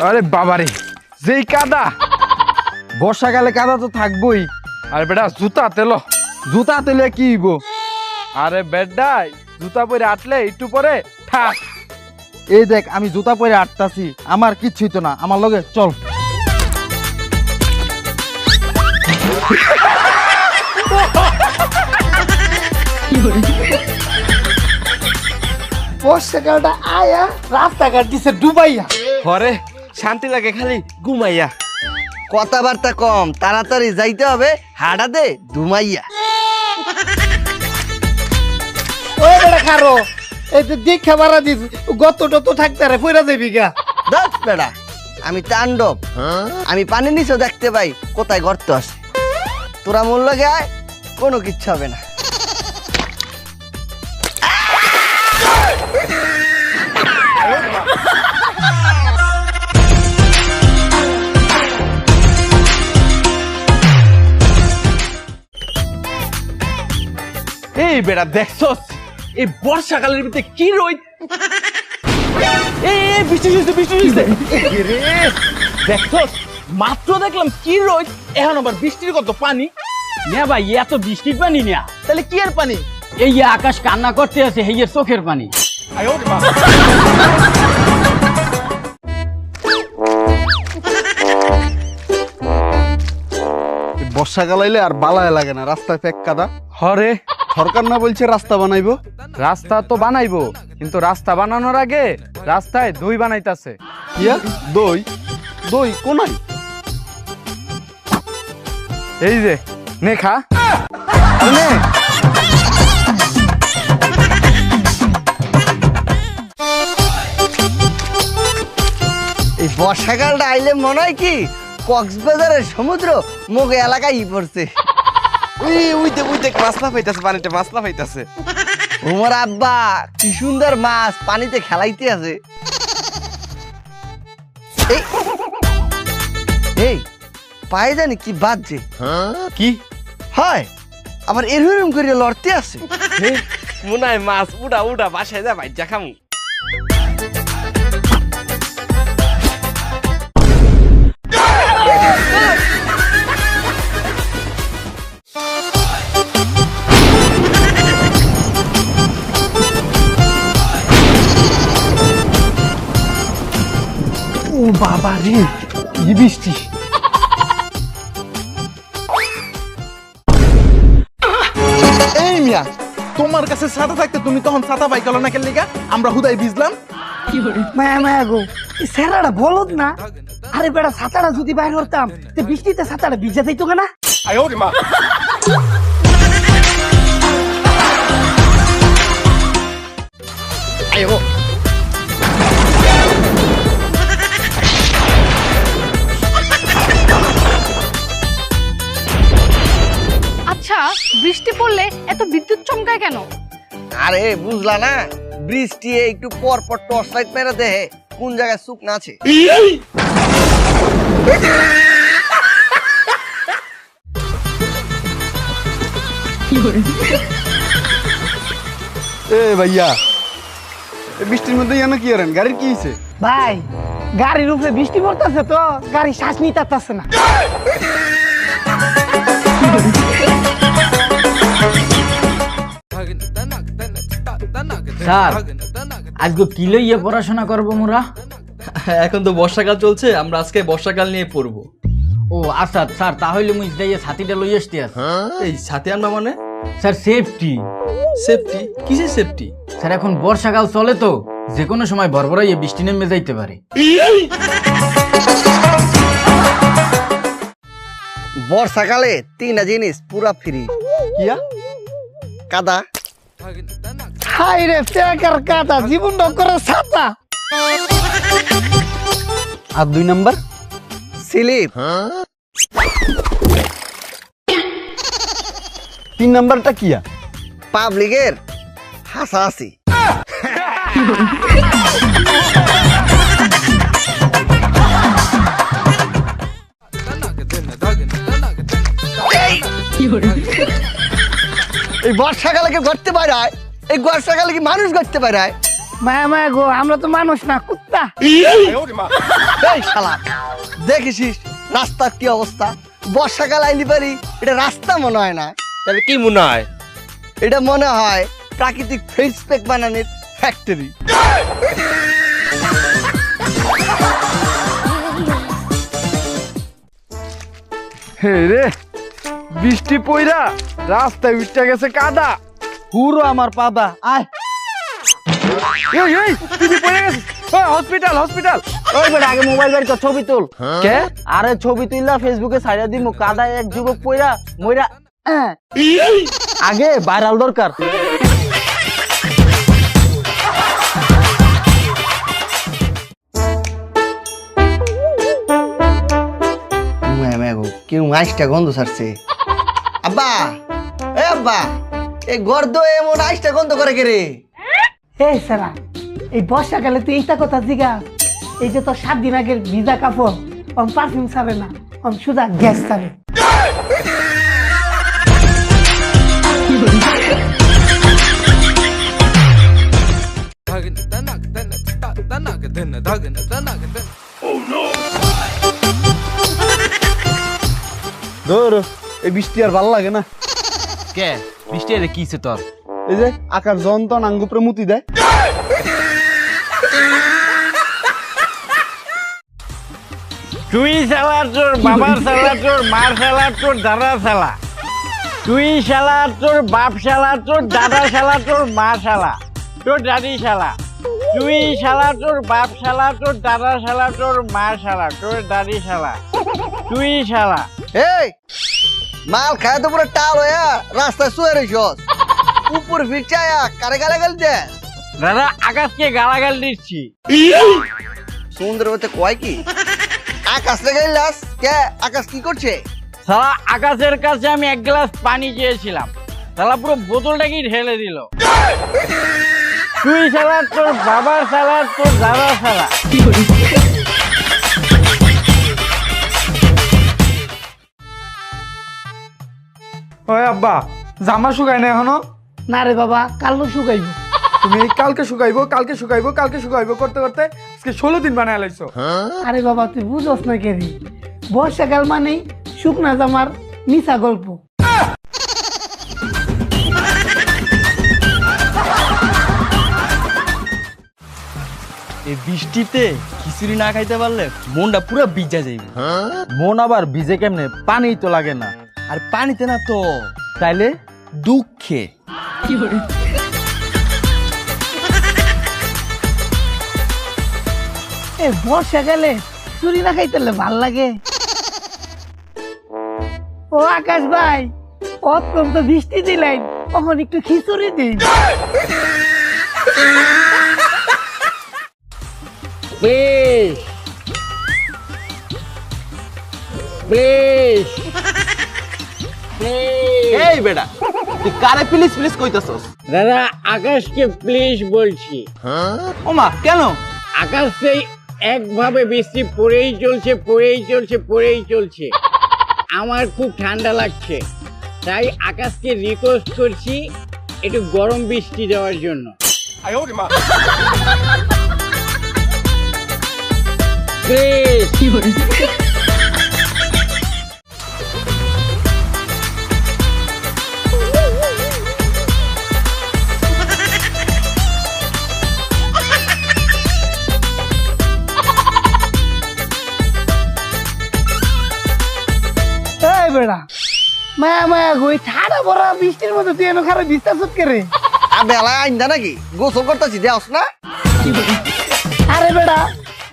আরে বাবারে যেই কাদা, বর্ষাকালে কাদা তো থাকবোই। আরে বেটা জুতা তেলো, জুতা তেলে কি হইব? আরে বেডাই জুতা পরে আটলে একটু পরে ঠাক। এই দেখ আমি জুতা পরে আটতাছি, আমার কিচ্ছুই তো না, আমার লগে চল। বর্ষাকালটা আয়া রাস্তাঘাট দিছে ডুবাইয়া। ঘরে শান্তি লাগে খালি ঘুমাইয়া। কথাবার্তা কম, তাড়াতাড়ি যাইতে হবে হাডা দে ধুমাইয়া। ওই বেটা খারো, এই যে দীক্ষা বাড়া দিস গতটা তো থাকতে রে পয়রা যাবি গা। দশ বেড়া, আমি তাণ্ডব, আমি পানি নিচেও দেখতে পাই কোথায় গর্ত আছে। তোরা মূল্য গায় কোনো কিচ্ছু হবে না। এই বেটা দেখছস এই বর্ষাকালের ভিতরে কি রোদ। এই বৃষ্টি হইছে, বৃষ্টি হইছে। রে দেখছস মাত্র দেখলাম কি রোদ, এখন আবার বৃষ্টির কত পানি। না ভাই এত বৃষ্টির পানি না, তাহলে কি এর পানি? এই যে আকাশ কান্না করতে আছে হেয়ের চোখের পানি। বর্ষাকাল আইলে আর বালায় লাগে না, রাস্তায় প্যাক কাদা। হরে সরকার না বলছে রাস্তা বানাইবো? রাস্তা তো বানাইবো, কিন্তু রাস্তা বানানোর আগে রাস্তায় দই বানাইতাছে। ইয়া দই, দই কোনাই? এই যে নে খা। নে। এই বর্ষাকালটা আইলে মনে হয় কি কক্সবাজারের সমুদ্র মুখে এলাকায় পড়ছে। উইতে মাছলা পাইতাছে, পানিতে মাছলা পাইতাছে। ওমর আব্বা কি সুন্দর মাছ পানিতে খেলাইতে আছে। এই পায়ে জানি কি বাজছে? কি হয় আবার এরকম করে লড়তে আছে। মনে হয় মাছ উড়া উড়া বাসায় যা ভাইজা খামু। ও বাবা রে, কি বৃষ্টি! এই মিয়া, তোমার কাছে ছাতা থাকতে তুমি তখন ছাতা পাই গেল না কেন লিগা? আমরা হুদাই ভিজলাম। মায়া মায়া গো, এই স্যারাটা বলদ না। আরে বেটা ছাতাটা যদি বাইর করতাম তে বৃষ্টিতে ছাতাটা ভিজে যাইতো কেনা? আচ্ছা বৃষ্টি পড়লে এত বিদ্যুৎ চমকায় কেন? আরে বুঝলা না, বৃষ্টি একটু পর পর টর্চ লাইট মেরে দেহে কোন জায়গায় শুকনা আছে। এ ভাইয়া, এই বৃষ্টির মধ্যে ইয়ানো কি করেন? গাড়ির কি হয়েছে? ভাই গাড়ির উপরে বৃষ্টি পড়তেছে তো গাড়ি শ্বাস নিতে পারতেছে না। স্যার আজকে কি লইয়া পড়াশোনা করবো মোরা? এখন তো বর্ষাকাল চলছে, আমরা আজকে বর্ষাকাল নিয়ে পড়বো। ও আচ্ছা স্যার, তাহলে মুই যাইয়া ছাতিটা লই আসতে আছি। এই সাথে আমরা মানে? Sir safety. সেফটি? কিসের সেফটি? স্যার এখন বর্ষাকাল চলে তো, যে কোনো সময় বরবরাইয়ে বৃষ্টি নেমে যাইতে পারে। বর্ষাকালে তিনটা জিনিস পুরা ফ্রি। কিয়া? কাদা, হাই রে পেকার কাদা, জীবনটা করে ছাতা। আর 2 নাম্বার? স্লিপ। 3 নাম্বারটা কিয়া? পাবলিকের হাসাহাসি। এই বর্ষাকালে কেউ ঘুরতে পারায়? এই বর্ষাকালে কি মানুষ ঘুরতে পারায়? মায়া মায়া গো আমরা তো মানুষ না কুত্তা। এই শালা দেখিস রাস্তার কি অবস্থা, বর্ষাকাল আইলি পারি এটা রাস্তা মনে হয় না, তাহলে কি মনে হয়? এটা মনে হয় প্রাকৃতিক ফেস প্যাক বানানোর ফ্যাক্টরি। হে রে, বৃষ্টি পইরা রাস্তায় উঠতে গেছে কাদা, পুরো আমার পাদা। আয় এই এই তুই পড়ে গেছিস, হসপিটাল হসপিটাল। ওই বেটা আগে মোবাইল বের কর, ছবি তুল। কে? আরে ছবি তুললা ফেসবুকে ছাইড়া দিমু, কাদায় এক যুবক পইরা মইরা আগে ভাইরাল দরকার। কেউ আইসটা গন্ধ ছাড়ছে। আব্বা এ আব্বা, এই গর্দ এমন আইসটা গন্ধ করে কে রে? এই সারা এই বর্ষাকালে তুই এইটা কথা জিগা, এই যে তোর 7 দিন আগের ভিজা কাপড় পারফিউম ছাড়ে না, শুধু গ্যাস ছাড়ে। ধর এই বৃষ্টি আর ভাল লাগে না। কে বৃষ্টি এলে কিছে তোর? এই যে আকার যন্ত্রণ আঙ্গুপরে মুতি দেয়। তুই শালা তোর বাবার শালা তোর মার শালা তোর দাদার শালা, তুই শালা তোর বাপ শালা তোর দাদা শালা তোর মা শালা তোর দাদি শালা, তুই শালা তোর বাপ শালা তোর দাদা শালা তোর মা শালা তোর দাদি শালা, তুই শালা। এই মাল খায় তো পুরো টাল হয়ে রাস্তায় শুয়ে রইছস, উপর ফিরচায়া কারে গালে গাল দে। দাদা আকাশকে গালাগাল দিচ্ছি। সুন্দর হতে কয় কি আকাশ রে গাইলাস কে? আকাশ কি করছে? শালা আকাশের কাছে আমি 1 গ্লাস পানি চেয়েছিলাম, শালা পুরো বোতলটাকেই ঢেলে দিল। তুই শালা তোর বাবার শালা তোর দাদার শালা। ওই আব্বা, জামা শুকায় না এখনো? না রে বাবা, কালো শুকাইব। তুমি কালকে শুকাইবো কালকে শুকাইবো কালকে শুকাইবো করতে করতে আজকে 16 দিন বানায় লাইছো। আরে বাবা তুই বুঝস না কে রে, বর্ষাকাল মানেই শুকনা জামার মিছা গল্প। এই বৃষ্টিতে খিচুড়ি না খাইতে পারলে মনটা পুরো ভিজা যাইবে। মন আবার ভিজে কেমনে? পানি তো লাগে না। আর পানিতে না তো, তাইলে দুঃখে। এ বর্ষাকালে চুরি না খাইতে ভাল লাগে। ও আকাশ ভাই, অত্যন্ত বৃষ্টি দিলেন, তখন একটু খিচুড়ি দিন। প্লিজ প্লিজ এই বেটা তুই কারে প্লিজ প্লিজ কইতাছস? দাদা আকাশকে প্লিজ বলছি। ওমা কেন? আকাশ সেই একভাবে বৃষ্টি পড়েই চলছে পড়েই চলছে পড়েই চলছে, আমার খুব ঠান্ডা লাগছে, তাই আকাশকে রিকোয়েস্ট করছি একটু গরম বৃষ্টি দেওয়ার জন্য। প্লিজ। এই বেড়া মায়া মায়া গই ঠাড়া ভরা বৃষ্টির মধ্যে তুই এনে খারাপ বিশ্বাস করে। আর বেলায় আইন্দা নাকি গোসল করতেছি দেওস না? আরে বেড়া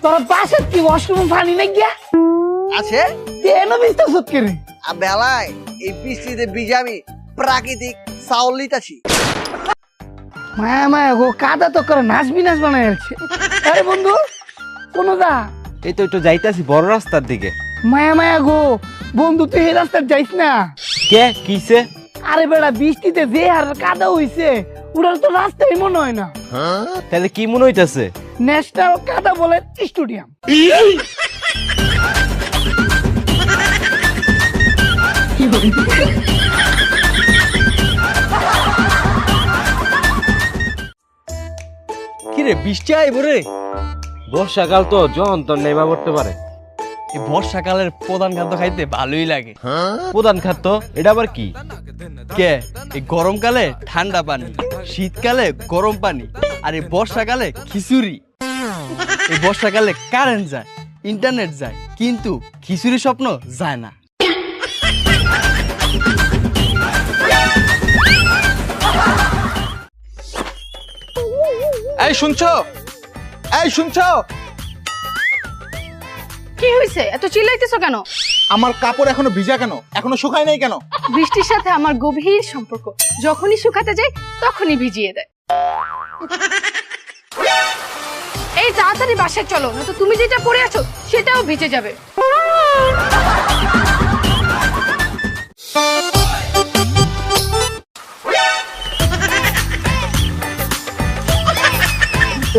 তোর পাশে কি ওয়াশরুম পানি নাই গিয়া আছে? তুই এনে বিশ্বাস করে। আর বেলায় এই বৃষ্টিতে ভিজামি প্রাকৃতিক চাউল লিতাছি। মায়া মায়া গো কাদা তো করে নাচ বিনাশ বানাই আছে। আরে বন্ধু কোন দা? এই তো একটু যাইতাছি বড় রাস্তার দিকে। মায়া মায়া গো বন্ধু তুই এই রাস্তায় যাইস না। কে কিছে? আরে বেড়া বৃষ্টিতে যে আর কাদা হইছে ওটার তো রাস্তাই মনে হয় না। তাহলে কি মনে হইতাছে? ন্যাশনাল কাদা বলে স্টেডিয়াম। কি কিরে বৃষ্টি আইব রে? বর্ষাকাল তো যন্ত্র নেবা পড়তে পারে। এই বর্ষাকালের প্রধান খাদ্য খাইতে ভালোই লাগে। প্রধান খাদ্য এটা আবার কি? কে এই গরমকালে ঠান্ডা পানি, শীতকালে গরম পানি, আর এই বর্ষাকালে খিচুড়ি। এই বর্ষাকালে কারেন্ট যায়, ইন্টারনেট যায়, কিন্তু খিচুড়ি স্বপ্ন যায় না। এই শুনছো? এই শুনছো? কি হয়েছে, এত চিল্লাইতেছো কেন? আমার কাপড় এখনো ভিজা কেন? এখনো শুকায় নাই কেন? বৃষ্টির সাথে আমার গভীর সম্পর্ক, যখনই শুকাতে যায় তখনই ভিজিয়ে দেয়। এই তাড়াতাড়ি বাসায় চলো, না তো তুমি যেটা পরে আছো সেটাও ভিজে যাবে।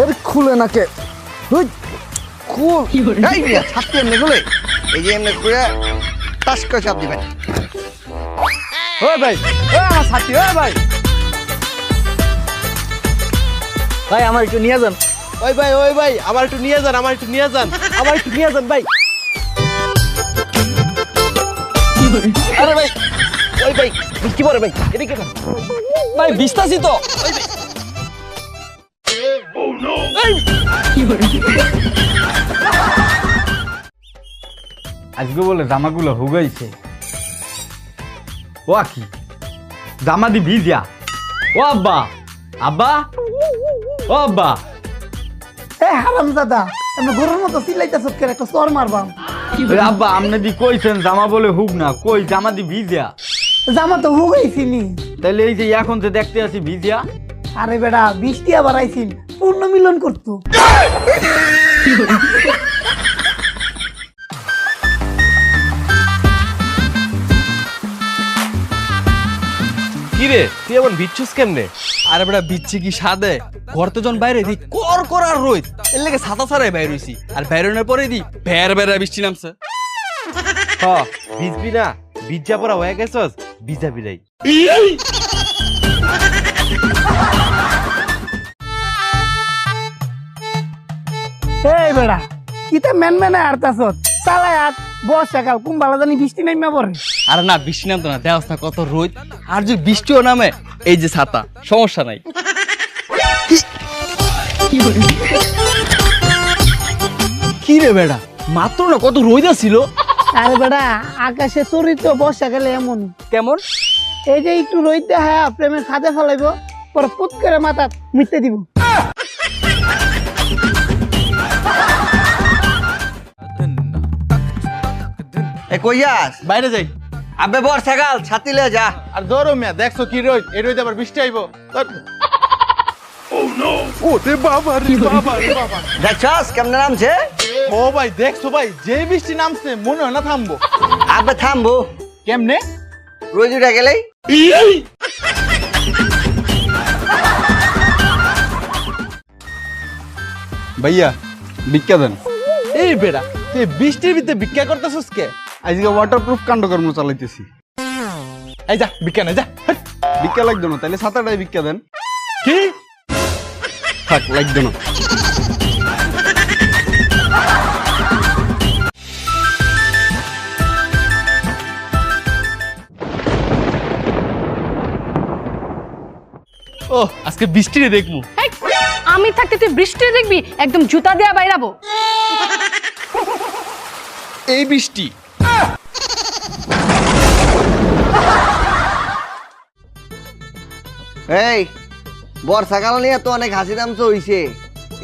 এর খুলে নাকে খুল। এই মিয়া ছাত্রী এমনি খুলে, এই যে এমনি খুলে টাস করে চাপ দিবেন। ও ভাই, ও আমার ছাতি, ও ভাই ভাই আমার একটু নিয়ে যান। ওই ভাই আমার একটু নিয়ে যান, আমার একটু নিয়ে যান, আমার একটু নিয়ে যান ভাই। আরে ভাই, ওই ভাই বৃষ্টি পড়ে ভাই, এদিকে যান ভাই, ভিজতাছি তো। আজকে বলে জামাগুলো হুগাইছে। ও কি জামা দি ভিজা? ও আব্বা, আব্বা, ও আব্বা। এ হারামজাদা, আমি গরুর মতো চিল্লাইতেছ কেন? একটা চর মারবাম। ওই আব্বা আপনি দি কইছেন জামা বলে হুক না, কই জামা দি ভিজা। জামা তো হুগাইছিনি। তাইলে এই যে এখন যে দেখতে আছি ভিজা। আরে বেড়া, বৃষ্টি আবার আইছিন, পূর্ণ মিলন করতো। কি রে তুই এমন ভিজছিস কেমনে? আরে বেটা বিচ্ছি কি সাদে, ঘর তো জন বাইরে দি কর আর রোদ, এর লেগে ছাতা ছাড়াই বাইরে হইছি, আর বাইরের পরে দি বেড়া বৃষ্টি নামছে। হ ভিজবি না, ভিজা পড়া হয়ে গেছস, ভিজা বিলাই। এই বেড়া, কিতা মেন মেনে আরতাছ? চালাই আট, বর্ষাকাল, কুম্বালা জানি বৃষ্টি নাইমা পড়ে। আরে না বৃষ্টি নামতো না, দেওয়াস না কত রোদ, আর যদি বৃষ্টিও নামে এই যে ছাতা, সমস্যা নাই। কি রে বেড়া, মাত্র না কত রোদ ছিল। আরে বেড়া, আকাশে চরিত্র বর্ষাকালে এমন। কেমন? এই যে একটু রোদ দেখা প্রেমের খাদে ফেলাইব, পরে পুত করে মাথা মিটতে দিব। এ কইয়াস? বাইরে যাই। আবে বর্ষাকাল, ছাতি লয়ে যা। আর ধরো মিয়া, দেখছো কি রোদ? এই রোদে আবার বৃষ্টি আইবো। ও রে বাবা রে বাবা রে বাবা। দেখছস কেমনে নামছে? ও ভাই দেখছো ভাই, যে বৃষ্টি নামছে মনে হয় না থামবো। আবে থামবো কেমনে? রোজ উঠে গেলেই। ভাইয়া ভিক্ষা দেন। এই বেড়া, তুই বৃষ্টির ভিতরে ভিক্ষা করতেছিস কে? আজকে ওয়াটারপ্রুফ কাণ্ডকর্ম চালাইতেছি। এই যা ভিক্ষা নে যা। হাট। ভিক্ষা লাগতো না, তাহলে ছাতাটাই ভিক্ষা দেন। কি? থাক, লাগতো না। ও আজকে বৃষ্টিরে দেখমু। এই, আমি থাকতে তুই বৃষ্টি দেখবি? একদম জুতা দেয়া বাইরাবো। এই বৃষ্টি এই বর্ষাকাল নিয়ে তো অনেক হাসি তামসা হইছে,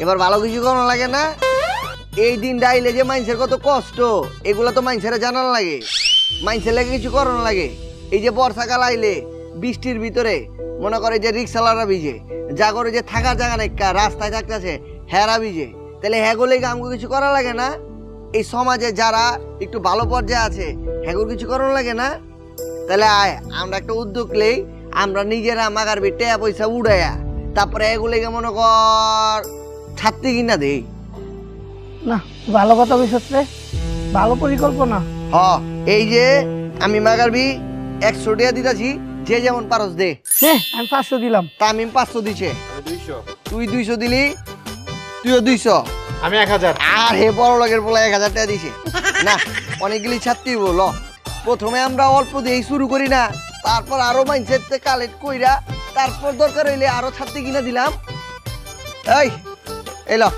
এবার ভালো কিছু করানো লাগে না? এই দিন ডাইলে যে মানুষের কত কষ্ট, এগুলো তো মানুষের জানানো লাগে, মানুষের লাগে কিছু করানো লাগে। এই যে বর্ষাকাল আইলে বৃষ্টির ভিতরে মনে করে যে রিক্সাওয়ালারা ভিজে, যা করে যে থাকার জায়গা নাই, রাস্তায় থাকতেছে হেরা ভিজে, তাহলে হ্যাগুলো আমাকে কিছু করা লাগে না? এই সমাজে যারা একটু ভালো পর্যায়ে আছে হ্যাগুলো কিছু করানো লাগে না? তাহলে আয় আমরা একটা উদ্যোগ নেই, আমরা নিজেরা মাগার টাকা পয়সা উড়াইয়া তারপরে এগুলোকে মনে কর ছাত্রী কিনা দেই। না, ভালো কথা বলছিস রে, ভালো পরিকল্পনা। হ, এই যে আমি মাগারবি 100 টাকা দিতাছি, যে যেমন পারস দে। নে, আমি 500 দিলাম। তামিম 500 দিছে, তুই 200 দিলি, তুইও 200। আমি 1000। আর হে বড় লোকের বলে 1000 টাকা দিছে না, অনেকগুলি ছাত্রী বলো। প্রথমে আমরা অল্প দিয়েই শুরু করি না, তারপর আরো মাইন্ডসেট কালেক্ট কইরা তারপর দরকার হইলে আরো ছাত্রী কিনা দিলাম। এই এলো,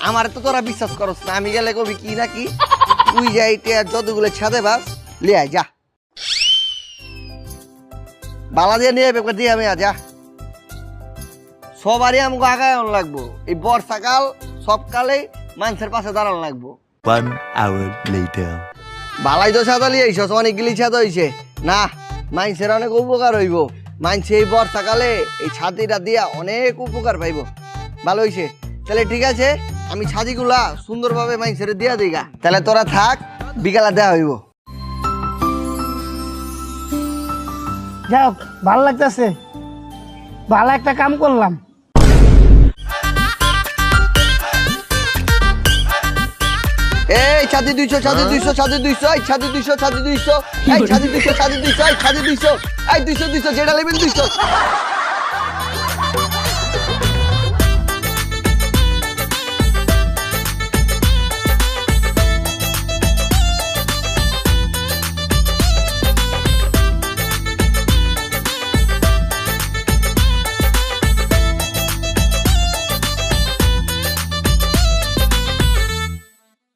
আমার তো তোরা বিশ্বাস করস না, আমি গেলে কবি কি না কি, তুই যাইতে যতগুলো ছাদে বাস লিয়ে যা, বালা দিয়ে নিয়ে বেকার দিয়ে আমি যা। সবারই আমাকে আগায় লাগবো, এই বর্ষাকাল সবকালে মানুষের পাশে দাঁড়ানো লাগবো। 1 hour later. বালাই তো ছাতা লিয়ে আইসস, অনেকগুলি ছাতা হইছে না, মানুষের অনেক উপকার হইব। মানুষে এই বর্ষাকালে এই ছাতিটা দিয়া অনেক উপকার পাইব। ভালো হইছে, তাহলে ঠিক আছে, আমি ছাতিগুলা সুন্দরভাবে মানুষের দিয়া দিগা, তাহলে তোরা থাক, বিকালে দেওয়া হইব। যাক, ভালো লাগতেছে, ভালো একটা কাম করলাম। এই ছাতি 200, ছাতি 200, ছাতি 200, এই ছাতি 200, ছাতি 200, এই ছাতি 200, ছাতি 200, এই ছাতি 200, এই 200, 200, যেটা নেবেন 200।